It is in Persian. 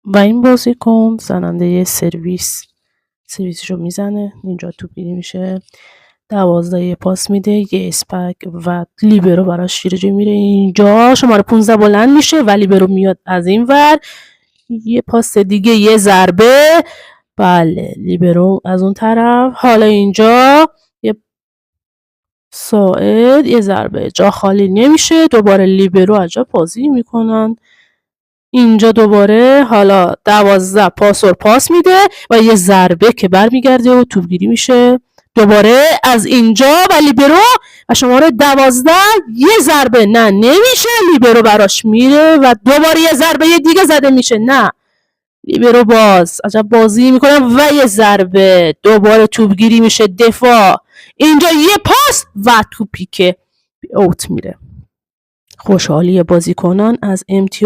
و این بازیکن زننده سرویسشو میزنه، اینجا توپگیری میشه، 12 یه پاس میده، یه اسپک و لیبرو براش شیرجه میره، اینجا شماره 15 بلند میشه و لیبرو میاد از این ور، یه پاس دیگه، یه ضربه، بله لیبرو از اون طرف، حالا اینجا یه ساعد، یه ضربه، جا خالی نمیشه، دوباره لیبرو از بازی میکنن، اینجا دوباره حالا 12 پاس میده و یه ضربه که برمیگرده و توپگیری میشه، دوباره از اینجا و لیبرو و شماره 12 یه ضربه، نه نمیشه، لیبرو براش میره و دوباره یه ضربه دیگه زده میشه، نه لیبرو باز عجب بازی میکنن و یه ضربه، دوباره توپگیری میشه، دفاع، اینجا یه پاس و توپی که اوت میره. خوشحالی بازیکنان از امتیاز